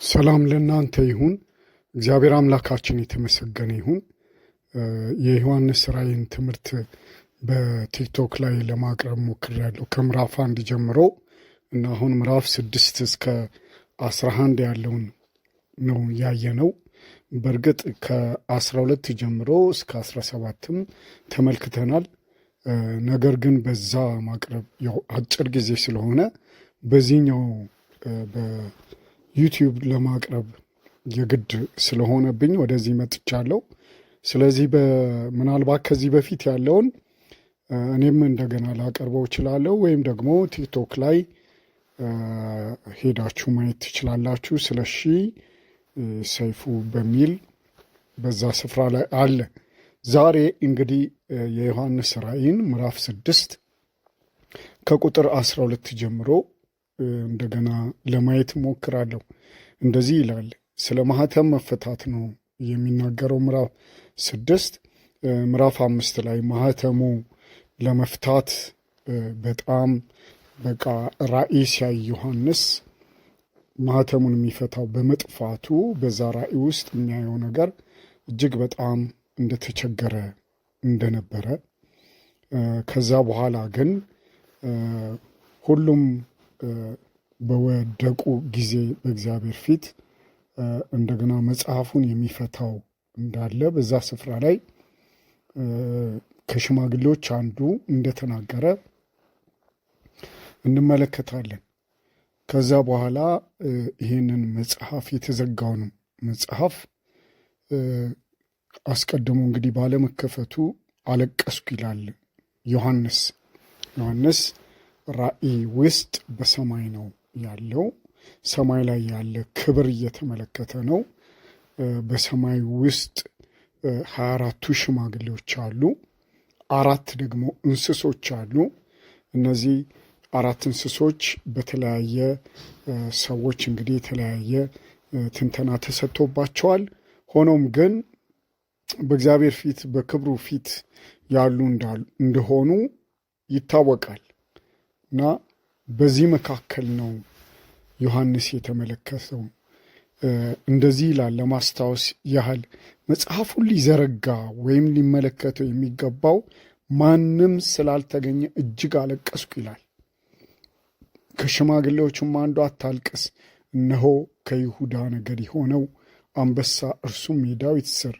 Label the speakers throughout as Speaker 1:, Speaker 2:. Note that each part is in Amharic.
Speaker 1: ሰላም ለእናንተ ይሁን። እግዚአብሔር አምላካችን የተመሰገነ ይሁን። የዮሐንስ ራእይን ትምህርት በቲክቶክ ላይ ለማቅረብ ሞክሬያለሁ ከምዕራፍ 1 ጀምሮ እና አሁን ምዕራፍ 6 እስከ 11 ያለውን ነው ያየነው። በእርግጥ ከ12 ጀምሮ እስከ 17ም ተመልክተናል። ነገር ግን በዛ ማቅረብ ያው አጭር ጊዜ ስለሆነ በዚህኛው በዩቲዩብ ለማቅረብ የግድ ስለሆነብኝ ወደዚህ መጥቻለሁ። ስለዚህ ምናልባት ከዚህ በፊት ያለውን እኔም እንደገና ላቀርበው እችላለሁ፣ ወይም ደግሞ ቲክቶክ ላይ ሄዳችሁ ማየት ትችላላችሁ። ስለሺ ሰይፉ በሚል በዛ ስፍራ ላይ አለ። ዛሬ እንግዲህ የዮሐንስ ራእይን ምዕራፍ 6 ከቁጥር 12 ጀምሮ እንደገና ለማየት ሞክራለሁ። እንደዚህ ይላል። ስለ ማኅተም መፈታት ነው የሚናገረው ምዕራፍ 6። ምዕራፍ 5 ላይ ማኅተሙ ለመፍታት በጣም በቃ ራእይ ሲያይ ዮሐንስ ማኅተሙን የሚፈታው በመጥፋቱ በዛ ራእይ ውስጥ የሚያየው ነገር እጅግ በጣም እንደተቸገረ እንደነበረ፣ ከዛ በኋላ ግን ሁሉም በወደቁ ጊዜ በእግዚአብሔር ፊት እንደገና መጽሐፉን የሚፈታው እንዳለ በዛ ስፍራ ላይ ከሽማግሌዎች አንዱ እንደተናገረ እንመለከታለን። ከዛ በኋላ ይህንን መጽሐፍ የተዘጋውን መጽሐፍ አስቀድሞ እንግዲህ ባለመከፈቱ አለቀስኩ ይላል ዮሐንስ። ዮሐንስ ራእይ ውስጥ በሰማይ ነው ያለው። ሰማይ ላይ ያለ ክብር እየተመለከተ ነው። በሰማይ ውስጥ 24ቱ ሽማግሌዎች አሉ። 4 ደግሞ እንስሶች አሉ። እነዚህ 4 እንስሶች በተለያየ ሰዎች እንግዲህ የተለያየ ትንተና ተሰጥቶባቸዋል። ሆኖም ግን በእግዚአብሔር ፊት በክብሩ ፊት ያሉ እንደሆኑ ይታወቃል እና በዚህ መካከል ነው ዮሐንስ የተመለከተው። እንደዚህ ይላል። ለማስታወስ ያህል መጽሐፉን ሊዘረጋ ወይም ሊመለከተው የሚገባው ማንም ስላልተገኘ እጅግ አለቀስኩ ይላል። ከሽማግሌዎቹም አንዱ አታልቅስ፣ እነሆ ከይሁዳ ነገድ የሆነው አንበሳ እርሱም የዳዊት ሥር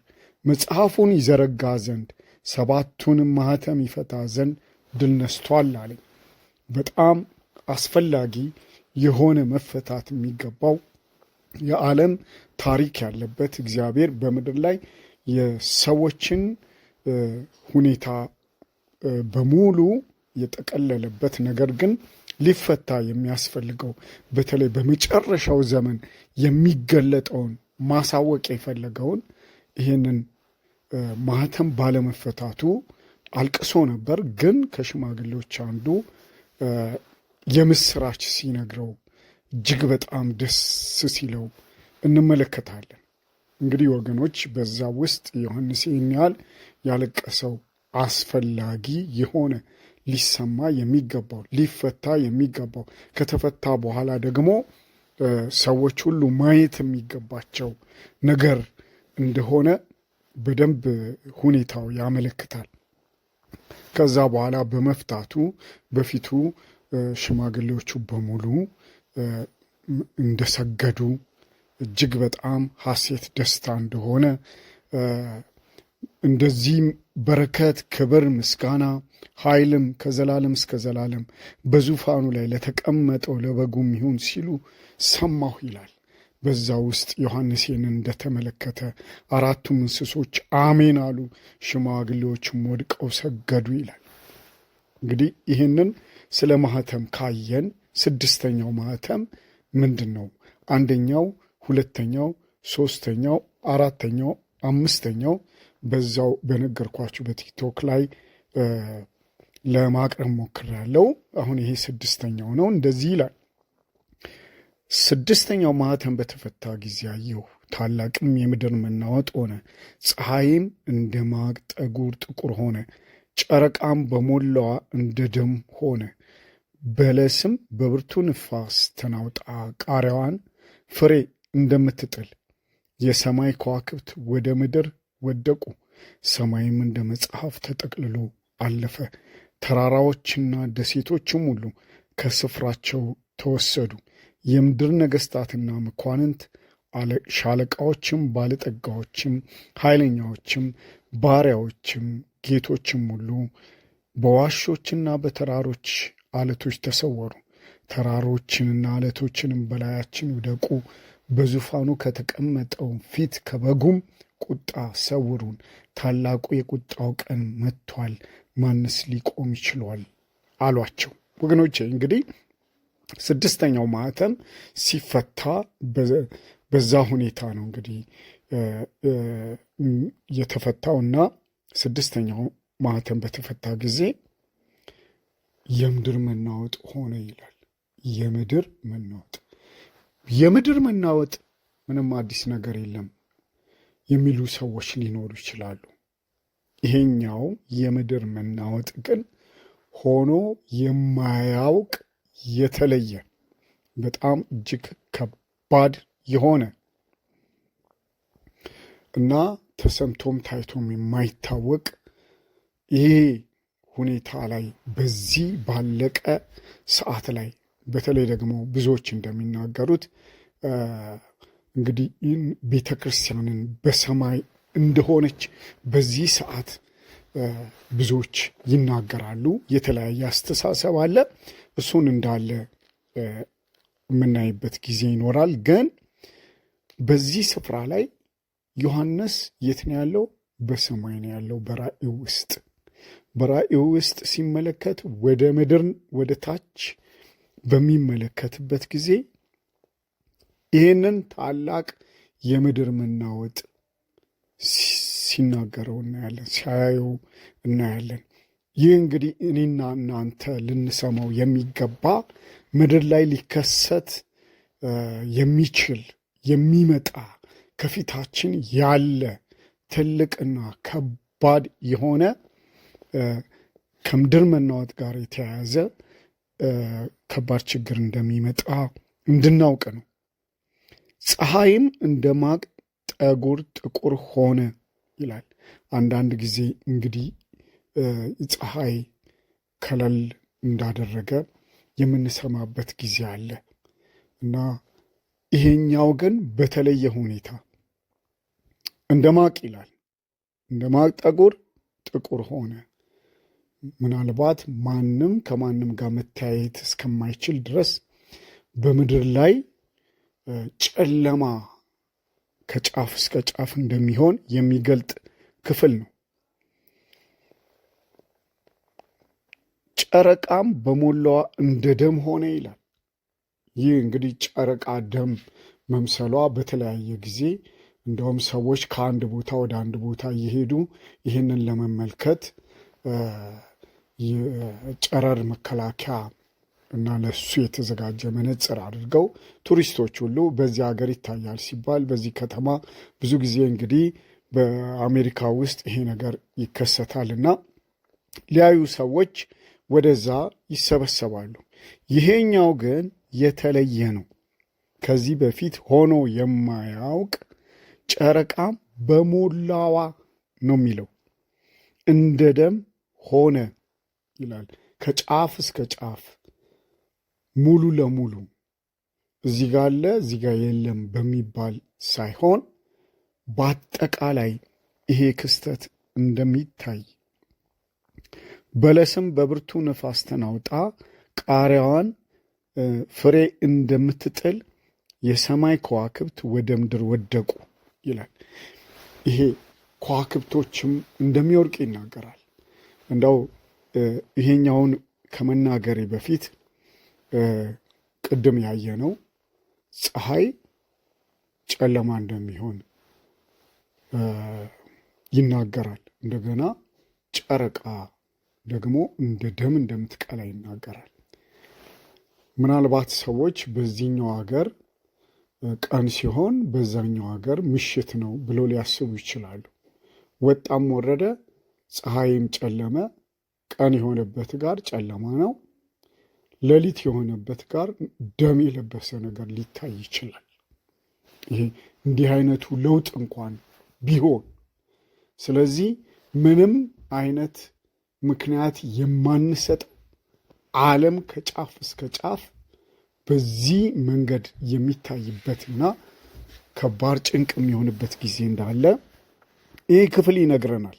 Speaker 1: መጽሐፉን ይዘረጋ ዘንድ 7ቱንም ማኅተም ይፈታ ዘንድ ድል ነስቶአል አለኝ። በጣም አስፈላጊ የሆነ መፈታት የሚገባው የዓለም ታሪክ ያለበት እግዚአብሔር በምድር ላይ የሰዎችን ሁኔታ በሙሉ የጠቀለለበት ነገር ግን ሊፈታ የሚያስፈልገው በተለይ በመጨረሻው ዘመን የሚገለጠውን ማሳወቅ የፈለገውን ይህንን ማኅተም ባለመፈታቱ አልቅሶ ነበር። ግን ከሽማግሌዎች አንዱ የምስራች ሲነግረው እጅግ በጣም ደስ ሲለው እንመለከታለን። እንግዲህ ወገኖች በዛ ውስጥ ዮሐንስ ይህን ያህል ያለቀሰው አስፈላጊ የሆነ ሊሰማ የሚገባው ሊፈታ የሚገባው ከተፈታ በኋላ ደግሞ ሰዎች ሁሉ ማየት የሚገባቸው ነገር እንደሆነ በደንብ ሁኔታው ያመለክታል። ከዛ በኋላ በመፍታቱ በፊቱ ሽማግሌዎቹ በሙሉ እንደሰገዱ እጅግ በጣም ሐሴት ደስታ እንደሆነ እንደዚህም በረከት፣ ክብር፣ ምስጋና፣ ኃይልም ከዘላለም እስከ ዘላለም በዙፋኑ ላይ ለተቀመጠው ለበጉም ይሁን ሲሉ ሰማሁ ይላል። በዛ ውስጥ ዮሐንስን እንደተመለከተ 4ቱም እንስሶች አሜን አሉ፣ ሽማግሌዎችም ወድቀው ሰገዱ ይላል። እንግዲህ ይህንን ስለ ማኅተም ካየን 6ኛው ማኅተም ምንድን ነው? 1ኛው፣ 2ኛው፣ 3ኛው፣ 4ኛው፣ 5ኛው በዛው በነገርኳችሁ በቲክቶክ ላይ ለማቅረብ ሞክሬያለሁ። አሁን ይሄ 6ኛው ነው። እንደዚህ ይላል። 6ኛው ማኅተም በተፈታ ጊዜ አየሁ፣ ታላቅም የምድር መናወጥ ሆነ። ፀሐይም እንደ ማቅ ጠጉር ጥቁር ሆነ፣ ጨረቃም በሞላዋ እንደ ደም ሆነ። በለስም በብርቱ ንፋስ ተናውጣ ቃሪያዋን ፍሬ እንደምትጥል የሰማይ ከዋክብት ወደ ምድር ወደቁ። ሰማይም እንደ መጽሐፍ ተጠቅልሎ አለፈ። ተራራዎችና ደሴቶችም ሁሉ ከስፍራቸው ተወሰዱ። የምድር ነገሥታትና መኳንንት፣ ሻለቃዎችም፣ ባለጠጋዎችም፣ ኃይለኛዎችም፣ ባሪያዎችም፣ ጌቶችም ሁሉ በዋሾችና በተራሮች አለቶች ተሰወሩ። ተራሮችንና አለቶችንም በላያችን ውደቁ። በዙፋኑ ከተቀመጠው ፊት ከበጉም ቁጣ ሰውሩን። ታላቁ የቁጣው ቀን መጥቷል፣ ማንስ ሊቆም ይችሏል አሏቸው። ወገኖቼ እንግዲህ ስድስተኛው ማኅተም ሲፈታ በዛ ሁኔታ ነው እንግዲህ የተፈታውና ስድስተኛው ማኅተም በተፈታ ጊዜ የምድር መናወጥ ሆነ ይላል። የምድር መናወጥ ምንም አዲስ ነገር የለም የሚሉ ሰዎች ሊኖሩ ይችላሉ። ይሄኛው የምድር መናወጥ ግን ሆኖ የማያውቅ የተለየ በጣም እጅግ ከባድ የሆነ እና ተሰምቶም ታይቶም የማይታወቅ ይሄ ሁኔታ ላይ በዚህ ባለቀ ሰዓት ላይ በተለይ ደግሞ ብዙዎች እንደሚናገሩት እንግዲህ ቤተ ክርስቲያንን በሰማይ እንደሆነች በዚህ ሰዓት ብዙዎች ይናገራሉ። የተለያየ አስተሳሰብ አለ። እሱን እንዳለ የምናይበት ጊዜ ይኖራል። ግን በዚህ ስፍራ ላይ ዮሐንስ የት ነው ያለው? በሰማይ ነው ያለው። በራእዩ ውስጥ ሲመለከት ወደ ምድር ወደ ታች በሚመለከትበት ጊዜ ይህንን ታላቅ የምድር መናወጥ ሲናገረው እናያለን፣ ሲያየው እናያለን። ይህ እንግዲህ እኔና እናንተ ልንሰማው የሚገባ ምድር ላይ ሊከሰት የሚችል የሚመጣ ከፊታችን ያለ ትልቅና ከባድ የሆነ ከምድር መናወጥ ጋር የተያያዘ ከባድ ችግር እንደሚመጣ እንድናውቅ ነው። ፀሐይም እንደ ማቅ ጠጉር ጥቁር ሆነ ይላል። አንዳንድ ጊዜ እንግዲህ ፀሐይ ከለል እንዳደረገ የምንሰማበት ጊዜ አለ እና ይሄኛው ግን በተለየ ሁኔታ እንደ ማቅ ይላል። እንደ ማቅ ጠጉር ጥቁር ሆነ። ምናልባት ማንም ከማንም ጋር መተያየት እስከማይችል ድረስ በምድር ላይ ጨለማ ከጫፍ እስከ ጫፍ እንደሚሆን የሚገልጥ ክፍል ነው። ጨረቃም በሞላዋ እንደ ደም ሆነ ይላል። ይህ እንግዲህ ጨረቃ ደም መምሰሏ በተለያየ ጊዜ እንደውም ሰዎች ከአንድ ቦታ ወደ አንድ ቦታ እየሄዱ ይህንን ለመመልከት የጨረር መከላከያ እና ለሱ የተዘጋጀ መነጽር አድርገው ቱሪስቶች ሁሉ በዚህ ሀገር ይታያል ሲባል በዚህ ከተማ ብዙ ጊዜ እንግዲህ በአሜሪካ ውስጥ ይሄ ነገር ይከሰታልና ሊያዩ ሰዎች ወደዛ ይሰበሰባሉ። ይሄኛው ግን የተለየ ነው። ከዚህ በፊት ሆኖ የማያውቅ ጨረቃም በሞላዋ ነው የሚለው እንደ ደም ሆነ ይላል። ከጫፍ እስከ ጫፍ ሙሉ ለሙሉ እዚህ ጋ አለ እዚህ ጋ የለም በሚባል ሳይሆን በአጠቃላይ ይሄ ክስተት እንደሚታይ በለስም በብርቱ ነፋስ ተናውጣ ቃሪያዋን ፍሬ እንደምትጥል የሰማይ ከዋክብት ወደ ምድር ወደቁ ይላል። ይሄ ከዋክብቶችም እንደሚወድቅ ይናገራል። እንደው ይሄኛውን ከመናገሬ በፊት ቅድም ያየነው ፀሐይ ጨለማ እንደሚሆን ይናገራል። እንደገና ጨረቃ ደግሞ እንደ ደም እንደምትቀላ ይናገራል። ምናልባት ሰዎች በዚህኛው ሀገር ቀን ሲሆን በዛኛው ሀገር ምሽት ነው ብሎ ሊያስቡ ይችላሉ። ወጣም ወረደ ፀሐይም ጨለመ፣ ቀን የሆነበት ጋር ጨለማ ነው፣ ሌሊት የሆነበት ጋር ደም የለበሰ ነገር ሊታይ ይችላል። ይሄ እንዲህ አይነቱ ለውጥ እንኳን ቢሆን። ስለዚህ ምንም አይነት ምክንያት የማንሰጠው ዓለም ከጫፍ እስከ ጫፍ በዚህ መንገድ የሚታይበትና ከባድ ጭንቅ የሚሆንበት ጊዜ እንዳለ ይህ ክፍል ይነግረናል።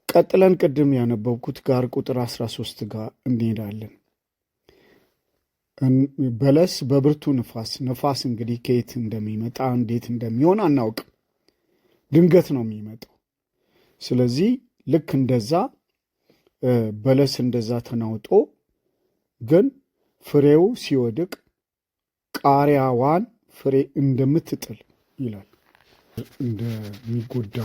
Speaker 1: ቀጥለን ቅድም ያነበብኩት ጋር ቁጥር 13 ጋር እንሄዳለን። በለስ በብርቱ ነፋስ እንግዲህ ከየት እንደሚመጣ እንዴት እንደሚሆን አናውቅም። ድንገት ነው የሚመጣው። ስለዚህ ልክ እንደዛ በለስ እንደዛ ተናውጦ ግን ፍሬው ሲወድቅ ቃሪያዋን ፍሬ እንደምትጥል ይላል። እንደሚጎዳ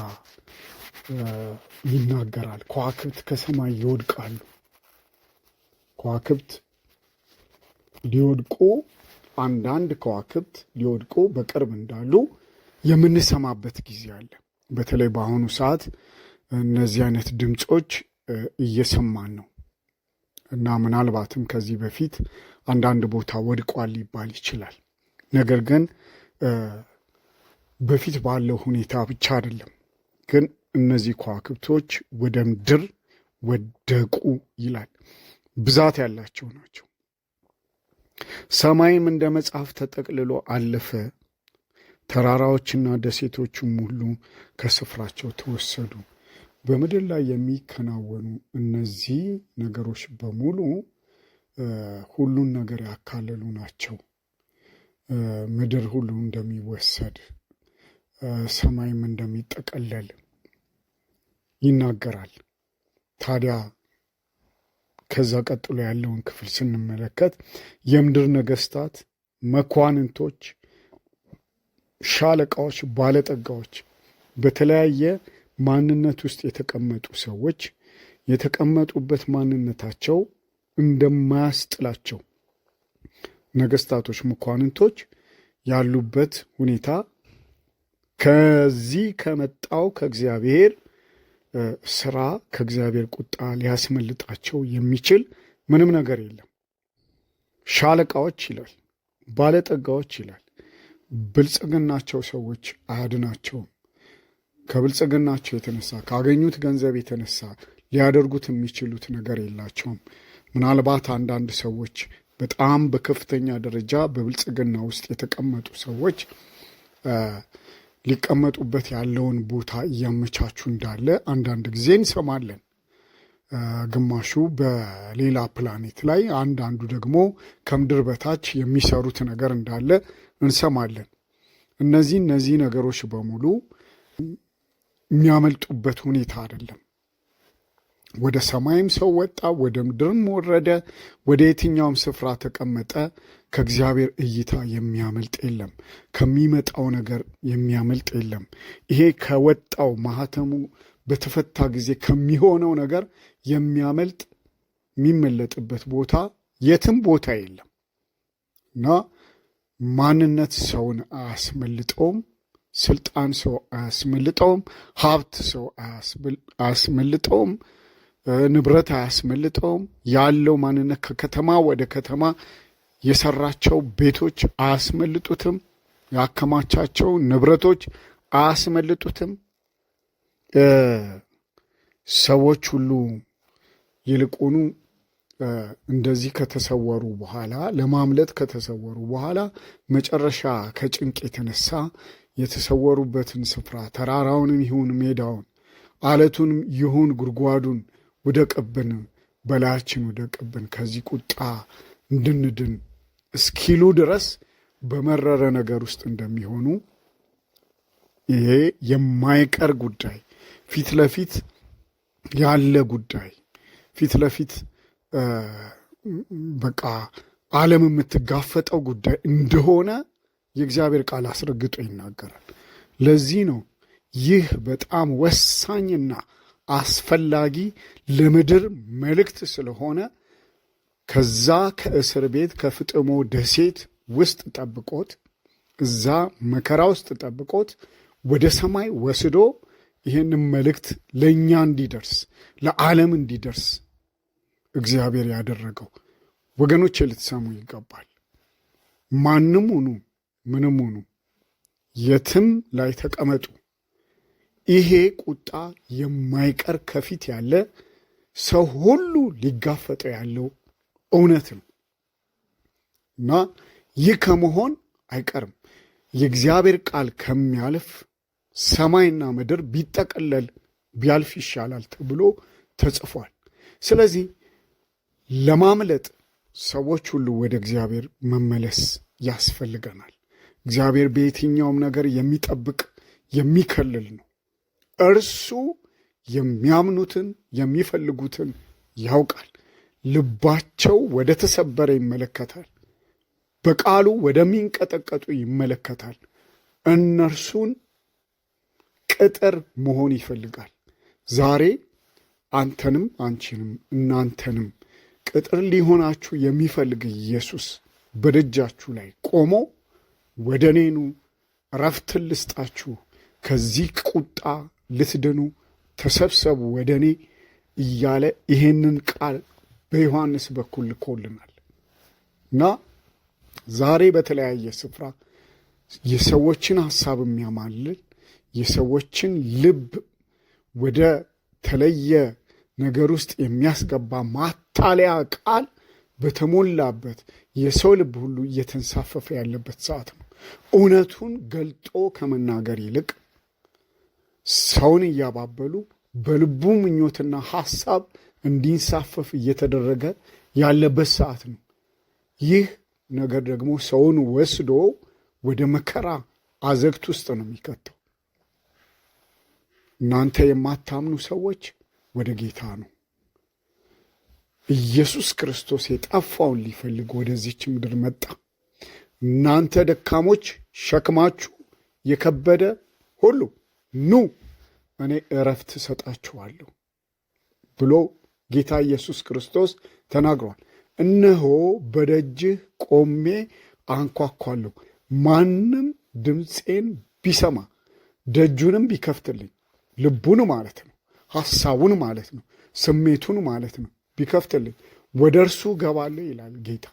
Speaker 1: ይናገራል። ከዋክብት ከሰማይ ይወድቃሉ። ከዋክብት ሊወድቁ አንዳንድ ከዋክብት ሊወድቁ በቅርብ እንዳሉ የምንሰማበት ጊዜ አለ። በተለይ በአሁኑ ሰዓት እነዚህ አይነት ድምፆች እየሰማን ነው እና ምናልባትም ከዚህ በፊት አንዳንድ ቦታ ወድቋል ሊባል ይችላል። ነገር ግን በፊት ባለው ሁኔታ ብቻ አይደለም። ግን እነዚህ ከዋክብቶች ወደ ምድር ወደቁ ይላል። ብዛት ያላቸው ናቸው። ሰማይም እንደ መጽሐፍ ተጠቅልሎ አለፈ፣ ተራራዎችና ደሴቶቹም ሁሉ ከስፍራቸው ተወሰዱ። በምድር ላይ የሚከናወኑ እነዚህ ነገሮች በሙሉ ሁሉን ነገር ያካለሉ ናቸው። ምድር ሁሉ እንደሚወሰድ፣ ሰማይም እንደሚጠቀለል ይናገራል። ታዲያ ከዛ ቀጥሎ ያለውን ክፍል ስንመለከት የምድር ነገስታት፣ መኳንንቶች፣ ሻለቃዎች፣ ባለጠጋዎች፣ በተለያየ ማንነት ውስጥ የተቀመጡ ሰዎች የተቀመጡበት ማንነታቸው እንደማያስጥላቸው ነገስታቶች፣ መኳንንቶች ያሉበት ሁኔታ ከዚህ ከመጣው ከእግዚአብሔር ስራ ከእግዚአብሔር ቁጣ ሊያስመልጣቸው የሚችል ምንም ነገር የለም። ሻለቃዎች ይላል፣ ባለጠጋዎች ይላል። ብልጽግናቸው ሰዎች አያድናቸውም። ከብልጽግናቸው የተነሳ ካገኙት ገንዘብ የተነሳ ሊያደርጉት የሚችሉት ነገር የላቸውም። ምናልባት አንዳንድ ሰዎች በጣም በከፍተኛ ደረጃ በብልጽግና ውስጥ የተቀመጡ ሰዎች ሊቀመጡበት ያለውን ቦታ እያመቻቹ እንዳለ አንዳንድ ጊዜ እንሰማለን። ግማሹ በሌላ ፕላኔት ላይ፣ አንዳንዱ ደግሞ ከምድር በታች የሚሰሩት ነገር እንዳለ እንሰማለን። እነዚህ ነገሮች በሙሉ የሚያመልጡበት ሁኔታ አይደለም። ወደ ሰማይም ሰው ወጣ፣ ወደ ምድርም ወረደ፣ ወደ የትኛውም ስፍራ ተቀመጠ፣ ከእግዚአብሔር እይታ የሚያመልጥ የለም። ከሚመጣው ነገር የሚያመልጥ የለም። ይሄ ከወጣው ማህተሙ በተፈታ ጊዜ ከሚሆነው ነገር የሚያመልጥ የሚመለጥበት ቦታ የትም ቦታ የለም እና ማንነት ሰውን አያስመልጠውም። ስልጣን ሰው አያስመልጠውም። ሀብት ሰው አያስመልጠውም። ንብረት አያስመልጠውም። ያለው ማንነት ከከተማ ወደ ከተማ የሰራቸው ቤቶች አያስመልጡትም። ያከማቻቸው ንብረቶች አያስመልጡትም። ሰዎች ሁሉ ይልቁኑ እንደዚህ ከተሰወሩ በኋላ ለማምለጥ ከተሰወሩ በኋላ መጨረሻ ከጭንቅ የተነሳ የተሰወሩበትን ስፍራ ተራራውንም ይሁን ሜዳውን፣ አለቱንም ይሁን ጉድጓዱን ውደቅብን፣ በላያችን ውደቅብን፣ ከዚህ ቁጣ እንድንድን እስኪሉ ድረስ በመረረ ነገር ውስጥ እንደሚሆኑ ይሄ የማይቀር ጉዳይ፣ ፊት ለፊት ያለ ጉዳይ፣ ፊት ለፊት በቃ ዓለም የምትጋፈጠው ጉዳይ እንደሆነ የእግዚአብሔር ቃል አስረግጦ ይናገራል። ለዚህ ነው ይህ በጣም ወሳኝና አስፈላጊ ለምድር መልእክት ስለሆነ ከዛ ከእስር ቤት ከፍጥሞ ደሴት ውስጥ ጠብቆት፣ እዛ መከራ ውስጥ ጠብቆት ወደ ሰማይ ወስዶ ይህንን መልእክት ለእኛ እንዲደርስ ለዓለም እንዲደርስ እግዚአብሔር ያደረገው። ወገኖች ልትሰሙ ይገባል። ማንም ሁኑ ምንም ሁኑ የትም ላይ ተቀመጡ፣ ይሄ ቁጣ የማይቀር ከፊት ያለ ሰው ሁሉ ሊጋፈጠው ያለው እውነት ነው እና ይህ ከመሆን አይቀርም። የእግዚአብሔር ቃል ከሚያልፍ ሰማይና ምድር ቢጠቀለል ቢያልፍ ይሻላል ተብሎ ተጽፏል። ስለዚህ ለማምለጥ ሰዎች ሁሉ ወደ እግዚአብሔር መመለስ ያስፈልገናል። እግዚአብሔር በየትኛውም ነገር የሚጠብቅ የሚከልል ነው። እርሱ የሚያምኑትን የሚፈልጉትን ያውቃል። ልባቸው ወደ ተሰበረ ይመለከታል። በቃሉ ወደሚንቀጠቀጡ ይመለከታል። እነርሱን ቅጥር መሆን ይፈልጋል። ዛሬ አንተንም አንቺንም እናንተንም ቅጥር ሊሆናችሁ የሚፈልግ ኢየሱስ በደጃችሁ ላይ ቆሞ ወደ እኔ ኑ ዕረፍትን ልስጣችሁ፣ ከዚህ ቁጣ ልትድኑ ተሰብሰቡ ወደ እኔ እያለ ይሄንን ቃል በዮሐንስ በኩል ልኮልናል እና ዛሬ በተለያየ ስፍራ የሰዎችን ሐሳብ የሚያማልል የሰዎችን ልብ ወደ ተለየ ነገር ውስጥ የሚያስገባ ማታለያ ቃል በተሞላበት የሰው ልብ ሁሉ እየተንሳፈፈ ያለበት ሰዓት ነው። እውነቱን ገልጦ ከመናገር ይልቅ ሰውን እያባበሉ በልቡ ምኞትና ሐሳብ እንዲንሳፈፍ እየተደረገ ያለበት ሰዓት ነው። ይህ ነገር ደግሞ ሰውን ወስዶ ወደ መከራ አዘግት ውስጥ ነው የሚከተው። እናንተ የማታምኑ ሰዎች ወደ ጌታ ነው። ኢየሱስ ክርስቶስ የጠፋውን ሊፈልግ ወደዚች ምድር መጣ። እናንተ ደካሞች፣ ሸክማችሁ የከበደ ሁሉ ኑ እኔ ዕረፍት እሰጣችኋለሁ ብሎ ጌታ ኢየሱስ ክርስቶስ ተናግሯል። እነሆ በደጅህ ቆሜ አንኳኳለሁ፣ ማንም ድምፄን ቢሰማ ደጁንም ቢከፍትልኝ፣ ልቡን ማለት ነው፣ ሐሳቡን ማለት ነው፣ ስሜቱን ማለት ነው ቢከፍትልኝ ወደ እርሱ ገባለሁ ይላል ጌታ።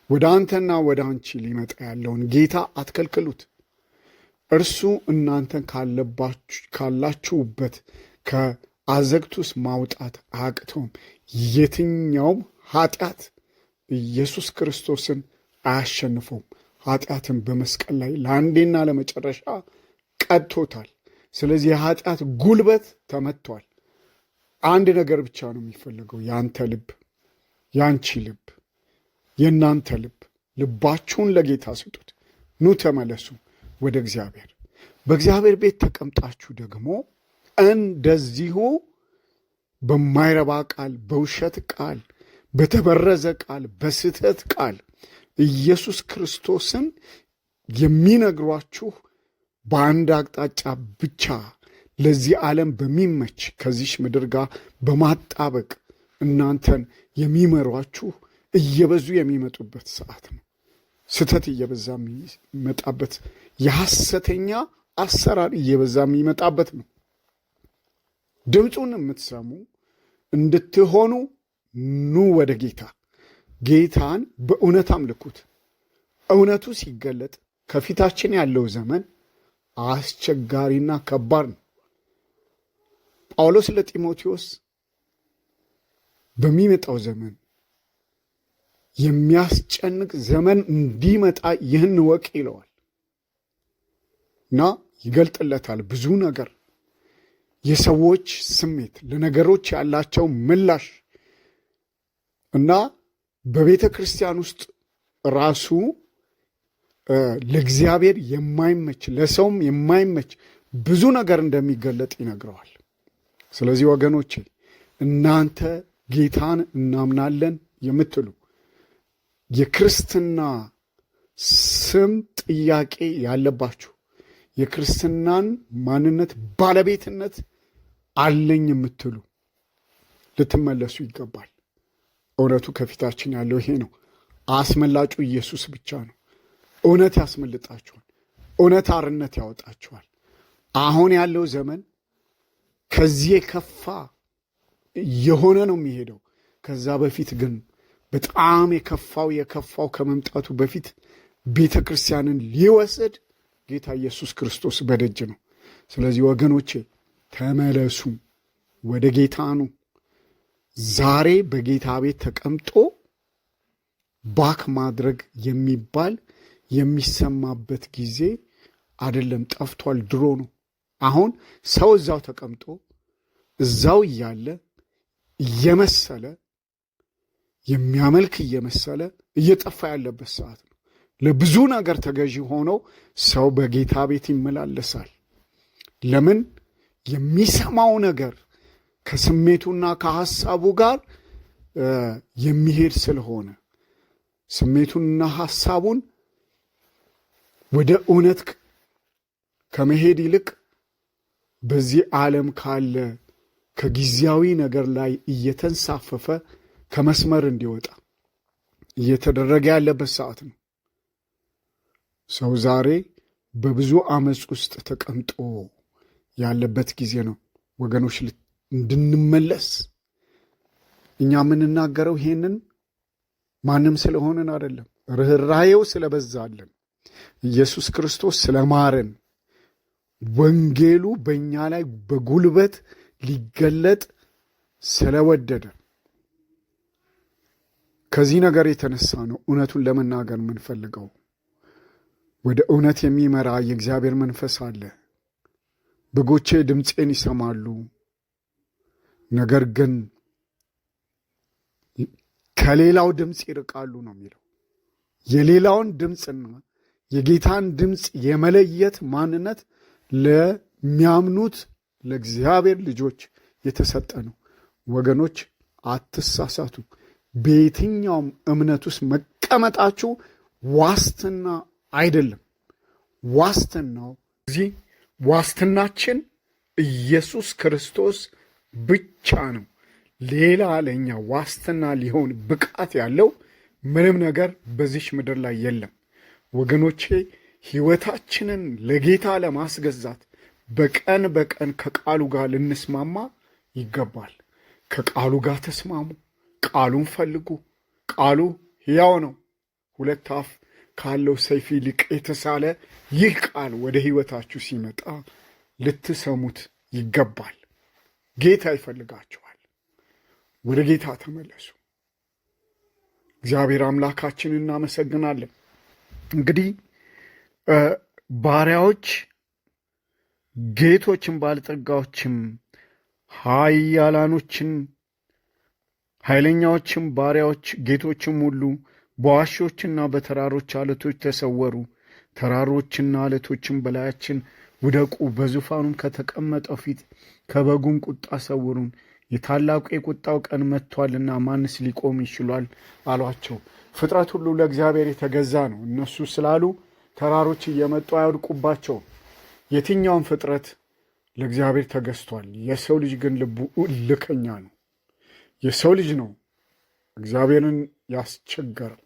Speaker 1: ወደ አንተና ወደ አንቺ ሊመጣ ያለውን ጌታ አትከልክሉት። እርሱ እናንተን ካላችሁበት ከአዘግት ውስጥ ማውጣት አያቅተውም። የትኛውም ኃጢአት ኢየሱስ ክርስቶስን አያሸንፈውም። ኃጢአትን በመስቀል ላይ ለአንዴና ለመጨረሻ ቀጥቶታል። ስለዚህ የኃጢአት ጉልበት ተመቷል። አንድ ነገር ብቻ ነው የሚፈልገው፣ የአንተ ልብ፣ የአንቺ ልብ፣ የእናንተ ልብ። ልባችሁን ለጌታ ስጡት። ኑ ተመለሱ ወደ እግዚአብሔር። በእግዚአብሔር ቤት ተቀምጣችሁ ደግሞ እንደዚሁ በማይረባ ቃል፣ በውሸት ቃል፣ በተበረዘ ቃል፣ በስህተት ቃል ኢየሱስ ክርስቶስን የሚነግሯችሁ በአንድ አቅጣጫ ብቻ ለዚህ ዓለም በሚመች ከዚች ምድር ጋር በማጣበቅ እናንተን የሚመሯችሁ እየበዙ የሚመጡበት ሰዓት ነው። ስህተት እየበዛ የሚመጣበት፣ የሐሰተኛ አሰራር እየበዛ የሚመጣበት ነው። ድምፁን የምትሰሙ እንድትሆኑ ኑ ወደ ጌታ። ጌታን በእውነት አምልኩት። እውነቱ ሲገለጥ ከፊታችን ያለው ዘመን አስቸጋሪና ከባድ ነው። ጳውሎስ ለጢሞቴዎስ በሚመጣው ዘመን የሚያስጨንቅ ዘመን እንዲመጣ ይህን ወቅ ይለዋል እና ይገልጥለታል። ብዙ ነገር፣ የሰዎች ስሜት፣ ለነገሮች ያላቸው ምላሽ እና በቤተ ክርስቲያን ውስጥ ራሱ ለእግዚአብሔር የማይመች ለሰውም የማይመች ብዙ ነገር እንደሚገለጥ ይነግረዋል። ስለዚህ ወገኖቼ እናንተ ጌታን እናምናለን የምትሉ የክርስትና ስም ጥያቄ ያለባችሁ፣ የክርስትናን ማንነት ባለቤትነት አለኝ የምትሉ ልትመለሱ ይገባል። እውነቱ ከፊታችን ያለው ይሄ ነው። አስመላጩ ኢየሱስ ብቻ ነው። እውነት ያስመልጣችኋል። እውነት አርነት ያወጣችኋል። አሁን ያለው ዘመን ከዚህ የከፋ የሆነ ነው የሚሄደው። ከዛ በፊት ግን በጣም የከፋው ከመምጣቱ በፊት ቤተ ክርስቲያንን ሊወስድ ጌታ ኢየሱስ ክርስቶስ በደጅ ነው። ስለዚህ ወገኖቼ ተመለሱ፣ ወደ ጌታ ኑ። ዛሬ በጌታ ቤት ተቀምጦ ባክ ማድረግ የሚባል የሚሰማበት ጊዜ አይደለም፣ ጠፍቷል፣ ድሮ ነው። አሁን ሰው እዛው ተቀምጦ እዛው እያለ እየመሰለ የሚያመልክ እየመሰለ እየጠፋ ያለበት ሰዓት ነው። ለብዙ ነገር ተገዢ ሆነው ሰው በጌታ ቤት ይመላለሳል። ለምን? የሚሰማው ነገር ከስሜቱና ከሐሳቡ ጋር የሚሄድ ስለሆነ ስሜቱንና ሐሳቡን ወደ እውነት ከመሄድ ይልቅ በዚህ ዓለም ካለ ከጊዜያዊ ነገር ላይ እየተንሳፈፈ ከመስመር እንዲወጣ እየተደረገ ያለበት ሰዓት ነው። ሰው ዛሬ በብዙ ዓመፅ ውስጥ ተቀምጦ ያለበት ጊዜ ነው። ወገኖች እንድንመለስ እኛ የምንናገረው ይሄንን ማንም ስለሆንን አይደለም፣ ርኅራኄው ስለበዛልን፣ ኢየሱስ ክርስቶስ ስለማረን፣ ወንጌሉ በእኛ ላይ በጉልበት ሊገለጥ ስለወደደ ከዚህ ነገር የተነሳ ነው እውነቱን ለመናገር የምንፈልገው። ወደ እውነት የሚመራ የእግዚአብሔር መንፈስ አለ። በጎቼ ድምፄን ይሰማሉ፣ ነገር ግን ከሌላው ድምፅ ይርቃሉ ነው የሚለው። የሌላውን ድምፅና የጌታን ድምፅ የመለየት ማንነት ለሚያምኑት ለእግዚአብሔር ልጆች የተሰጠ ነው። ወገኖች አትሳሳቱ። በየትኛውም እምነት ውስጥ መቀመጣችሁ ዋስትና አይደለም። ዋስትናው እዚህ ዋስትናችን ኢየሱስ ክርስቶስ ብቻ ነው። ሌላ ለእኛ ዋስትና ሊሆን ብቃት ያለው ምንም ነገር በዚች ምድር ላይ የለም። ወገኖቼ ሕይወታችንን ለጌታ ለማስገዛት በቀን ከቃሉ ጋር ልንስማማ ይገባል። ከቃሉ ጋር ተስማሙ። ቃሉን ፈልጉ። ቃሉ ሕያው ነው፣ ሁለት አፍ ካለው ሰይፍ ይልቅ የተሳለ ይህ ቃል ወደ ሕይወታችሁ ሲመጣ ልትሰሙት ይገባል። ጌታ ይፈልጋችኋል። ወደ ጌታ ተመለሱ። እግዚአብሔር አምላካችን እናመሰግናለን። እንግዲህ ባሪያዎች ጌቶችን፣ ባለጠጋዎችም፣ ኃይለኛዎችም ባሪያዎች ጌቶችም ሁሉ በዋሾችና በተራሮች አለቶች ተሰወሩ። ተራሮችና አለቶችም በላያችን ውደቁ፣ በዙፋኑም ከተቀመጠው ፊት ከበጉም ቁጣ ሰውሩን። የታላቁ የቁጣው ቀን መጥቷልና ማንስ ሊቆም ይችሏል አሏቸው። ፍጥረት ሁሉ ለእግዚአብሔር የተገዛ ነው። እነሱ ስላሉ ተራሮች እየመጡ አያወድቁባቸውም። የትኛውም ፍጥረት ለእግዚአብሔር ተገዝቷል። የሰው ልጅ ግን ልቡ እልከኛ ነው። የሰው ልጅ ነው እግዚአብሔርን ያስቸገረው።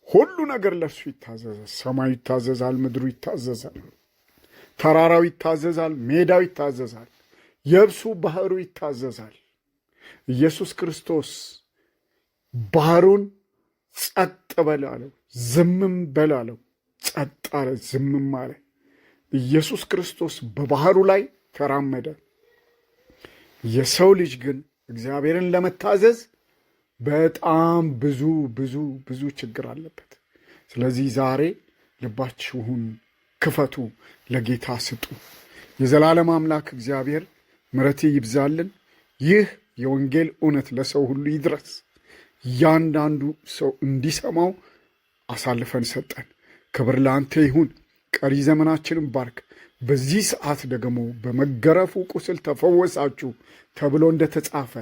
Speaker 1: ሁሉ ነገር ለእርሱ ይታዘዛል። ሰማዩ ይታዘዛል፣ ምድሩ ይታዘዛል፣ ተራራው ይታዘዛል፣ ሜዳው ይታዘዛል፣ የብሱ ባህሩ ይታዘዛል። ኢየሱስ ክርስቶስ ባህሩን ጸጥ በል አለው፣ ዝምም በል አለው። ጸጥ አለ፣ ዝምም አለ። ኢየሱስ ክርስቶስ በባህሩ ላይ ተራመደ። የሰው ልጅ ግን እግዚአብሔርን ለመታዘዝ በጣም ብዙ ችግር አለበት። ስለዚህ ዛሬ ልባችሁን ክፈቱ፣ ለጌታ ስጡ። የዘላለም አምላክ እግዚአብሔር ምሕረት ይብዛልን። ይህ የወንጌል እውነት ለሰው ሁሉ ይድረስ። እያንዳንዱ ሰው እንዲሰማው አሳልፈን ሰጠን። ክብር ለአንተ ይሁን። ቀሪ ዘመናችንን ባርክ። በዚህ ሰዓት ደግሞ በመገረፉ ቁስል ተፈወሳችሁ ተብሎ እንደተጻፈ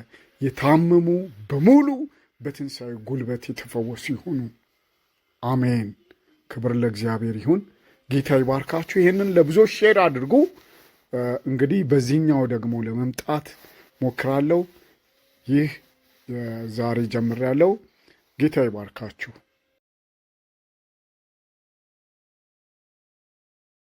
Speaker 1: የታመሙ በሙሉ በትንሣኤ ጉልበት የተፈወሱ ይሁኑ። አሜን። ክብር ለእግዚአብሔር ይሁን። ጌታ ይባርካችሁ። ይህንን ለብዙዎች ሼር አድርጉ። እንግዲህ በዚህኛው ደግሞ ለመምጣት ሞክራለሁ። ይህ ዛሬ ጀምሬያለሁ። ጌታ ይባርካችሁ።